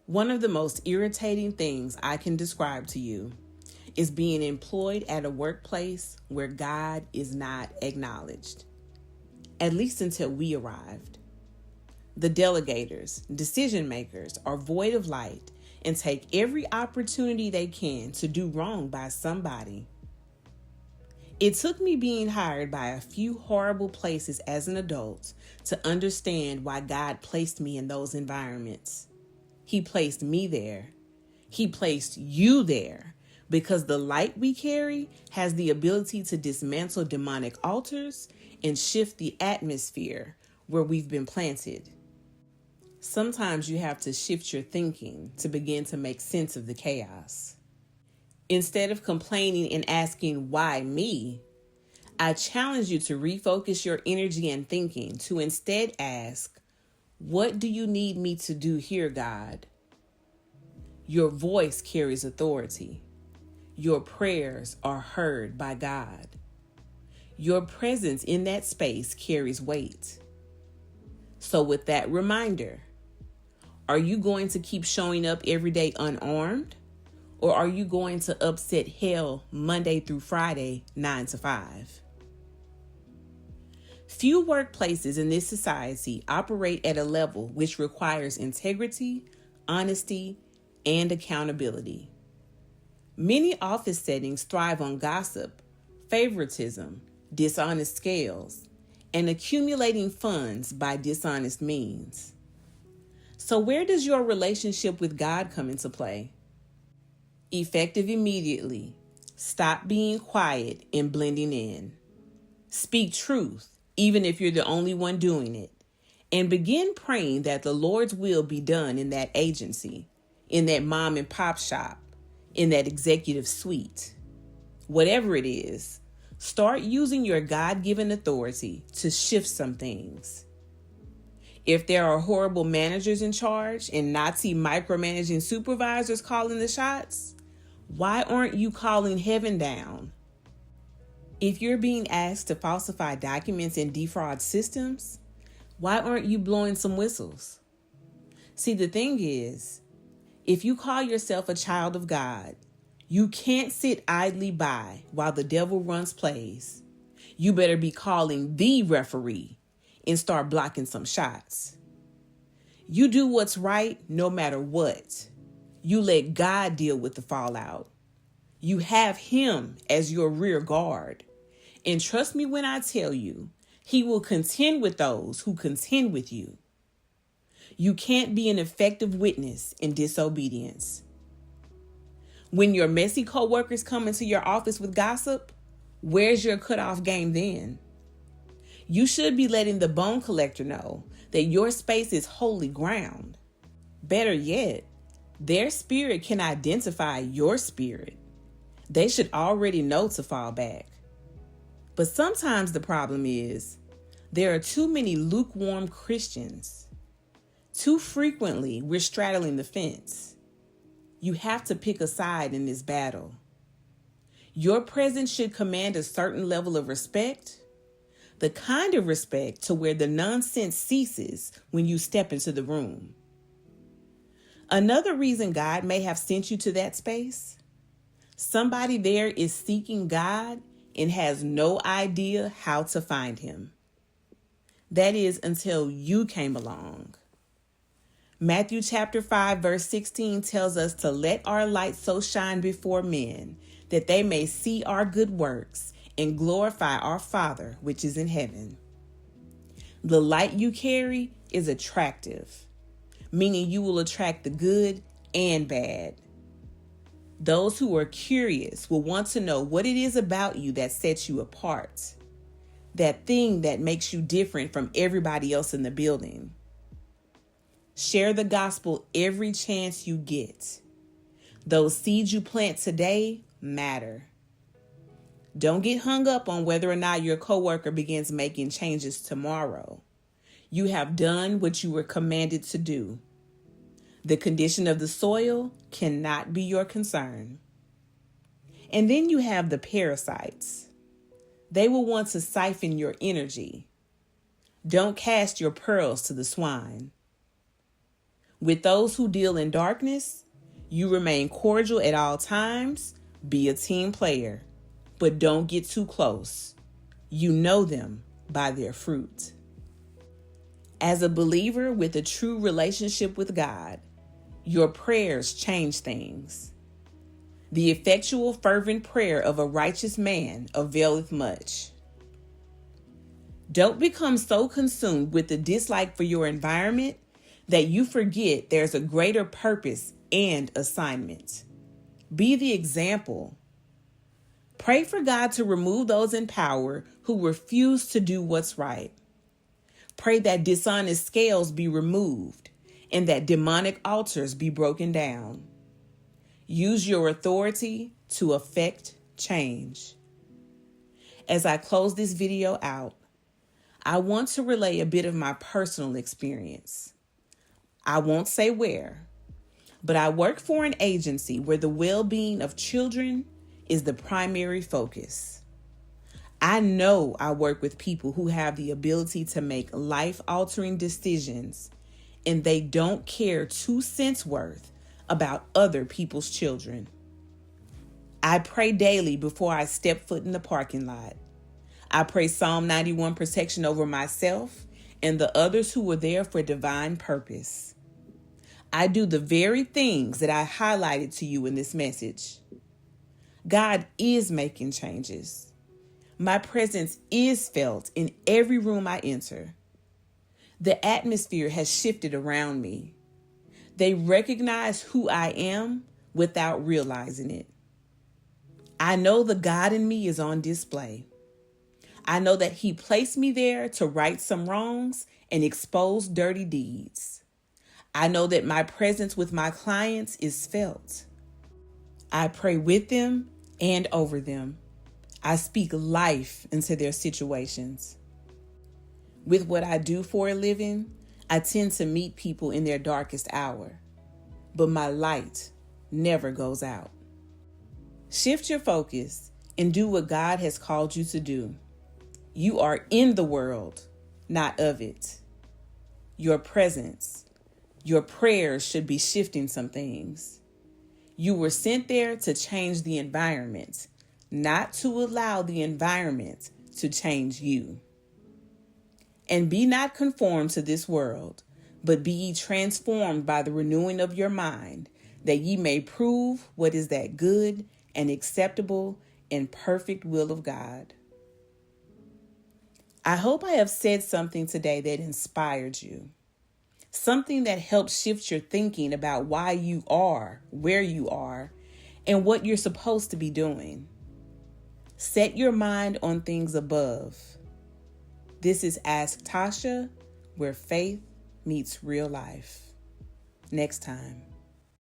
One of the most irritating things I can describe to you is being employed at a workplace where God is not acknowledged, at least until we arrived. The delegators, decision makers, are void of light and take every opportunity they can to do wrong by somebody. It took me being hired by a few horrible places as an adult to understand why God placed me in those environments. He placed me there. He placed you there because the light we carry has the ability to dismantle demonic altars and shift the atmosphere where we've been planted. Sometimes you have to shift your thinking to begin to make sense of the chaos. Instead of complaining and asking, why me? I challenge you to refocus your energy and thinking to instead ask, what do you need me to do here, God? Your voice carries authority. Your prayers are heard by God. Your presence in that space carries weight. So with that reminder, are you going to keep showing up every day unarmed? Or are you going to upset hell Monday through Friday, 9 to 5? Few workplaces in this society operate at a level which requires integrity, honesty, and accountability. Many office settings thrive on gossip, favoritism, dishonest scales, and accumulating funds by dishonest means. So where does your relationship with God come into play? Effective immediately. Stop being quiet and blending in. Speak truth, even if you're the only one doing it. And begin praying that the Lord's will be done in that agency, in that mom and pop shop, in that executive suite. Whatever it is, start using your God-given authority to shift some things. If there are horrible managers in charge and Nazi micromanaging supervisors calling the shots, why aren't you calling heaven down? If you're being asked to falsify documents and defraud systems, why aren't you blowing some whistles? See, the thing is, if you call yourself a child of God, you can't sit idly by while the devil runs plays. You better be calling the referee and start blocking some shots. You do what's right no matter what. You let God deal with the fallout. You have him as your rear guard. And trust me when I tell you, he will contend with those who contend with you. You can't be an effective witness in disobedience. When your messy coworkers come into your office with gossip, where's your cutoff game then? You should be letting the bone collector know that your space is holy ground. Better yet, their spirit can identify your spirit. They should already know to fall back. But sometimes the problem is there are too many lukewarm Christians. Too frequently, we're straddling the fence. You have to pick a side in this battle. Your presence should command a certain level of respect, the kind of respect to where the nonsense ceases when you step into the room. Another reason God may have sent you to that space, somebody there is seeking God and has no idea how to find him. That is until you came along. Matthew chapter 5 verse 16 tells us to let our light so shine before men that they may see our good works and glorify our Father which is in heaven. The light you carry is attractive, meaning you will attract the good and bad. Those who are curious will want to know what it is about you that sets you apart. That thing that makes you different from everybody else in the building. Share the gospel every chance you get. Those seeds you plant today matter. Don't get hung up on whether or not your coworker begins making changes tomorrow. You have done what you were commanded to do. The condition of the soil cannot be your concern. And then you have the parasites. They will want to siphon your energy. Don't cast your pearls to the swine. With those who deal in darkness, you remain cordial at all times, be a team player, but don't get too close. You know them by their fruit. As a believer with a true relationship with God, your prayers change things. The effectual fervent prayer of a righteous man availeth much. Don't become so consumed with the dislike for your environment that you forget there's a greater purpose and assignment. Be the example. Pray for God to remove those in power who refuse to do what's right. Pray that dishonest scales be removed and that demonic altars be broken down. Use your authority to affect change. As I close this video out, I want to relay a bit of my personal experience. I won't say where, but I work for an agency where the well-being of children is the primary focus. I know I work with people who have the ability to make life-altering decisions, and they don't care 2 cents worth about other people's children. I pray daily before I step foot in the parking lot. I pray Psalm 91 protection over myself and the others who were there for divine purpose. I do the very things that I highlighted to you in this message. God is making changes. My presence is felt in every room I enter. The atmosphere has shifted around me. They recognize who I am without realizing it. I know the God in me is on display. I know that He placed me there to right some wrongs and expose dirty deeds. I know that my presence with my clients is felt. I pray with them and over them. I speak life into their situations. With what I do for a living, I tend to meet people in their darkest hour, but my light never goes out. Shift your focus and do what God has called you to do. You are in the world, not of it. Your presence, your prayers should be shifting some things. You were sent there to change the environment, not to allow the environment to change you. And be not conformed to this world, but be ye transformed by the renewing of your mind, that ye may prove what is that good and acceptable and perfect will of God. I hope I have said something today that inspired you, something that helps shift your thinking about why you are where you are and what you're supposed to be doing. Set your mind on things above. This is Ask Tasha, where faith meets real life. Next time.